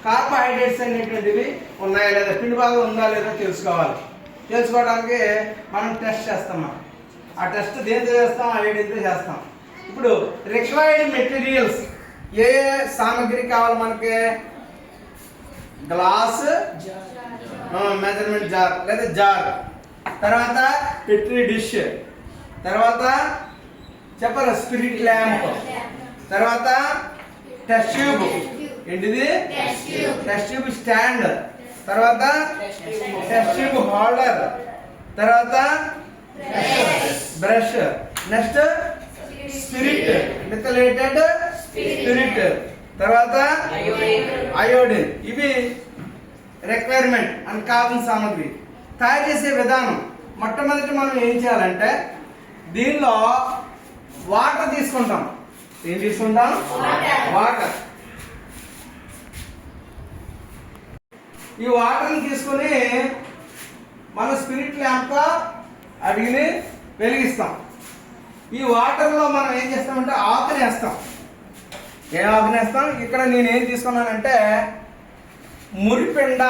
Carbohydrates అనేటువంటివి ఉన్నాయా లేదా, పిండి భాగం ఉందా లేదా తెలుసుకోవాలి. తెలుసుకోవడానికి మనం టెస్ట్ చేస్తాం. ఆ టెస్ట్ దేంతో చేస్తాం? ఐడితో చేస్తాం. ఇప్పుడు రిక్వైర్డ్ మెటీరియల్స్ ఏ సామాగ్రి కావాలి మనకి? గ్లాస్, మెజర్మెంట్ జార్ లేదా జార్, తర్వాత పెట్రీ డిష్, తర్వాత చెప్పాలి స్పిరిట్ ల్యాంప్, తర్వాత టెస్ట్ ట్యూబ్. ఏంటిది? టెస్ట్ ట్యూబ్ స్టాండ్, తర్వాత టెస్ట్ ట్యూబ్ హోల్డర్, తర్వాత brush, next spirit, methylated spirit, తర్వాత అయోడిన్. ఇవి రిక్వైర్మెంట్ అని కావాల్సిన సామాగ్రి. తయారు చేసే విధానం మొట్టమొదటి మనం ఏం చేయాలంటే దీనిలో వాటర్ తీసుకుంటాం. ఏం తీసుకుంటాం? వాటర్. ఈ వాటర్ని తీసుకొని మనం స్పిరిట్ ల్యాంప్తో అడిగిని వెలిగిస్తాం. ఈ వాటర్లో మనం ఏం చేస్తామంటే ఆకుని వేస్తాం. ఏం ఆకుని వేస్తాం? ఇక్కడ నేను ఏం తీసుకున్నానంటే మురిపెండ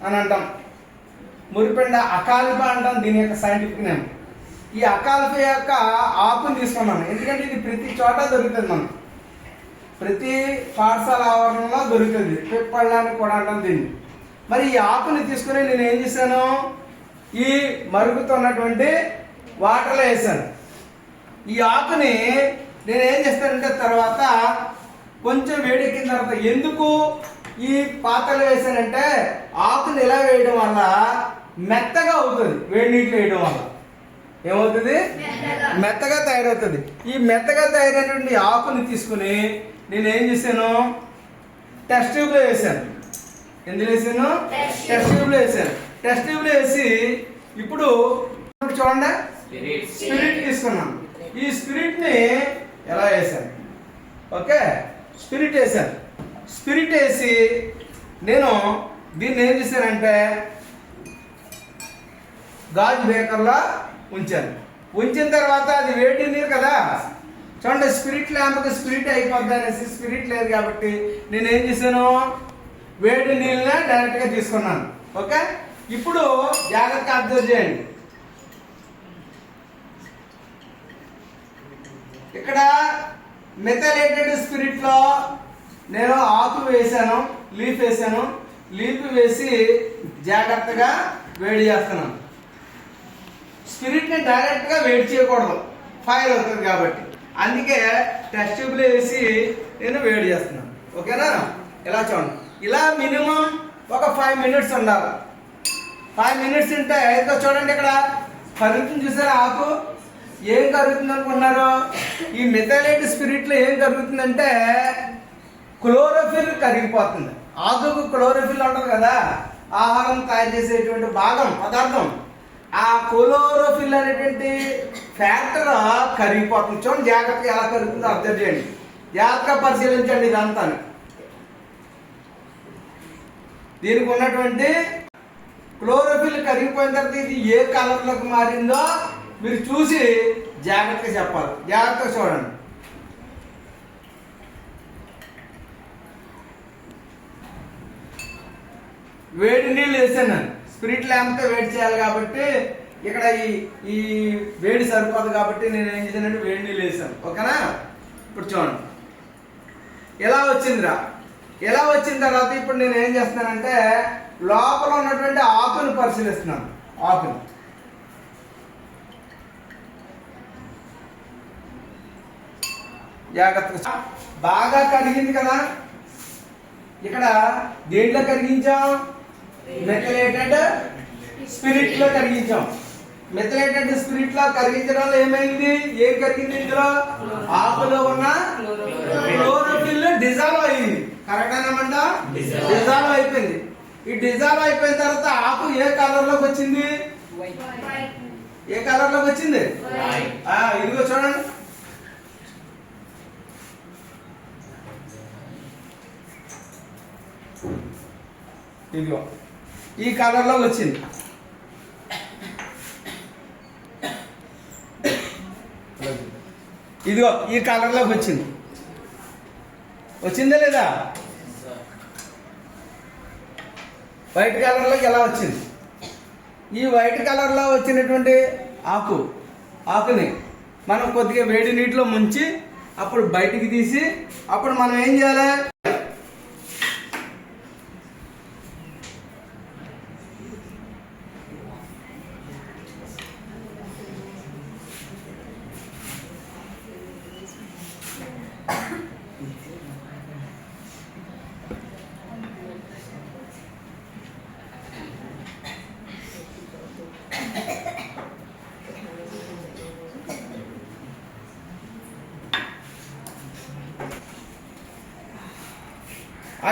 అని అంటాం. మురిపెండ అకాలిపా అంటాం దీని యొక్క సైంటిఫిక్ నేమ్. ఈ అకాలిపా యొక్క ఆకుని తీసుకున్నాను, ఎందుకంటే ఇది ప్రతి చోట దొరుకుతుంది. మనం ప్రతి పాఠశాల ఆవరణలో దొరుకుతుంది. పిప్పళ్ళని కూడా అంటాం దీన్ని. మరి ఈ ఆకుని తీసుకుని నేను ఏం చేశాను? ఈ మరుగుతున్నటువంటి వాటర్లో వేసాను. ఈ ఆకుని నేను ఏం చేస్తానంటే తర్వాత కొంచెం వేడెక్కిన తర్వాత, ఎందుకు ఈ పాత్రలో వేసానంటే ఆకుని ఇలా వేయడం వల్ల మెత్తగా అవుతుంది. వేడి నీటిలో వేయడం వల్ల ఏమవుతుంది? మెత్తగా తయారవుతుంది. ఈ మెత్తగా తయారైనటువంటి ఆకుని తీసుకుని నేను ఏం చేశాను? టెస్ట్ ట్యూబ్లో వేసాను. ఎందులో వేసాను? టెస్ట్ ట్యూబ్లో వేసాను. టెస్ట్ ట్యూబ్లో వేసి ఇప్పుడు చూడండి స్పిరిట్ తీసుకున్నాను. ఈ స్పిరిట్ ని ఎలా వేసాను? ఓకే, స్పిరిట్ వేసాను. స్పిరిట్ వేసి నేను దీన్ని ఏం చేశానంటే గాజు బేకర్లో ఉంచాను. ఉంచిన తర్వాత అది వేడి నీరు కదా, చూడండి స్పిరిట్ ల్యాంప్కి స్పిరిట్ అయిపోద్ది అనేసి స్పిరిట్ లేదు కాబట్టి నేను ఏం చేశాను? వేడి నీళ్ళని డైరెక్ట్గా తీసుకున్నాను. ఓకే, ఇప్పుడు జాగ్రత్తగా అబ్జర్వ్ చేయండి. ఇక్కడ మిథైలేటెడ్ స్పిరిట్ లో నేను ఆకు వేసాను, లీఫ్ వేసాను. లీఫ్ వేసి జాగ్రత్తగా వేడి చేస్తున్నాను. స్పిరిట్ ని డైరెక్ట్ గా వేడి చేయకూడదు, ఫైర్ అవుతుంది కాబట్టి. అందుకే టెస్ట్ ట్యూబ్ లో వేసి నేను వేడి చేస్తున్నాను. ఓకేనా? ఇలా చూడండి. ఇలా మినిమం ఒక 5 minutes ఉండాలి. 5 minutes ఉంటే ఇంకా చూడండి ఇక్కడ కరుగుతుంది. చూసారా ఆకు? ఏం కరుగుతుంది అనుకున్నారు? ఈ మిథైలేటెడ్ స్పిరిట్ లో ఏం కరుగుతుందంటే క్లోరోఫిల్ కరిగిపోతుంది. ఆకుకు క్లోరోఫిల్ ఉంటుంది కదా, ఆహారం తయారు చేసేటువంటి భాగం పదార్థం. ఆ క్లోరోఫిల్ అనేటువంటి ఫ్యాక్టర్ కరిగిపోతుంది. చూడండి జాగ్రత్తగా ఎలా కరుగుతుందో అబ్జర్వ్ చేయండి. జాగ్రత్తగా పరిశీలించండి ఇదంతా. దీనికి ఉన్నటువంటి క్లోరోఫిల్ కరిగిపోయిన తర్వాత ఇది ఏ కలర్లోకి మారిందో మీరు చూసి జాగ్రత్తగా చెప్పాలి. జాగ్రత్తగా చూడండి. వేడి నీళ్ళు వేసాను. స్పిరిట్ ల్యాంప్తో వేడి చేయాలి కాబట్టి ఇక్కడ ఈ వేడి సరిపోదు కాబట్టి నేను ఏం చేశానంటే వేడి నీళ్ళు వేసాను. ఓకేనా? ఇప్పుడు చూడండి ఎలా వచ్చిందిరా. ఎలా వచ్చిన తర్వాత ఇప్పుడు నేను ఏం చేస్తున్నానంటే లోపల ఉన్నటువంటి ఆకుని పరిశీలిస్తున్నాను. ఆకుని జాగ్రత్తగా బాగా కరిగింది కదా. ఇక్కడ దేంట్లో కరిగించాం? మిథైలేటెడ్ స్పిరిట్ లో కరిగించాం. మిథైలేటెడ్ స్పిరిట్ లో కరిగించడంలో ఏమైంది? ఏం కరిగింది? ఇందులో ఆకులో ఉన్న క్లోరోఫిల్ డిజాల్వ్ అయింది. కరెక్ట్ అనమాట? డిజాల్వ్ అయిపోయింది. ఈ డిజాల్వ్ అయిపోయిన తర్వాత ఆకు ఏ కలర్ లోకి వచ్చింది? ఏ కలర్ లోకి వచ్చింది? ఇదిగో చూడండి. ఇదిగో ఈ కలర్ లో వచ్చింది. ఇదిగో ఈ కలర్ లోకి వచ్చింది. వచ్చిందా లేదా? వైట్ కలర్లోకి ఎలా వచ్చింది. ఈ వైట్ కలర్లో వచ్చినటువంటి ఆకుని మనం కొద్దిగా వేడి నీటిలో ముంచి అప్పుడు బయటికి తీసి అప్పుడు మనం ఏం చేయాలి,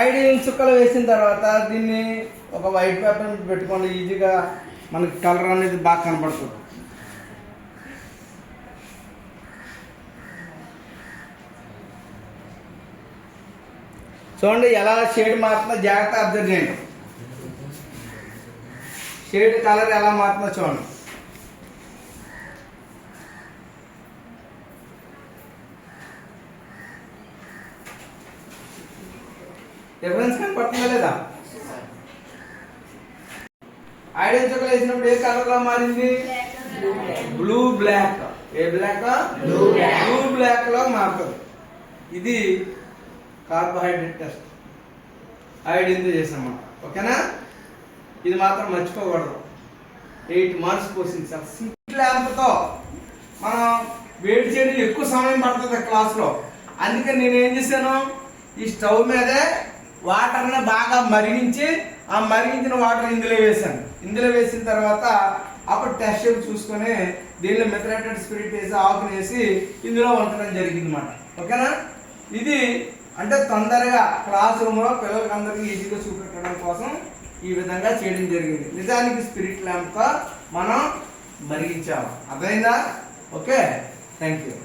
ఐడిన్ చుక్కలు వేసిన తర్వాత దీన్ని ఒక వైట్ పేపర్ పెట్టుకోండి. ఈజీగా మనకి కలర్ అనేది బాగా కనపడుతుంది. చూడండి ఎలా షేడ్ మారుతుందో జాగ్రత్త అబ్జర్వ్ చేయండి. షేడ్ కలర్ ఎలా మారుతుందో చూడండి. డిఫరెన్స్ కనపడుతుందా లేదా? ఐడియన్ చుక్కలు వేసినప్పుడు ఏ కలర్ లో మారింది? Blue black. ఏ బ్లాక్? బ్లూ బ్లాక్ లో మారుతుంది. ఇది కార్బోహైడ్రేట్ టెస్ట్ ఐడిన్తో చేసాం మనం. ఓకేనా? ఇది మాత్రం మర్చిపోకూడదు. 8 మార్క్స్ క్వశ్చన్. సార్ సింపుల్ ల్యాంప్తో మనం వేడి చేయడం ఎక్కువ సమయం పడుతుంది క్లాస్లో. అందుకని నేను ఏం చేశాను, ఈ స్టవ్ మీదే వాటర్ని బాగా మరిగించి ఆ మరిగించిన వాటర్ ఇందులో వేసాను. ఇందులో వేసిన తర్వాత అప్పుడు టెస్ట్ చూసుకొని దీనిలో మెథనైటెడ్ స్పిరిట్ వేసి ఆకుని వేసి ఇందులో వంటడం జరిగింది అన్నమాట. ఓకేనా? ఇది అంటే తొందరగా క్లాస్ రూమ్లో పిల్లలకి అందరికీ ఈజీగా చూపెట్టడం కోసం ఈ విధంగా చేయడం జరిగింది. నిజానికి స్పిరిట్ ల్యాంప్తో మనం మరిగించాము. అర్థమైందా? Okay, thank you.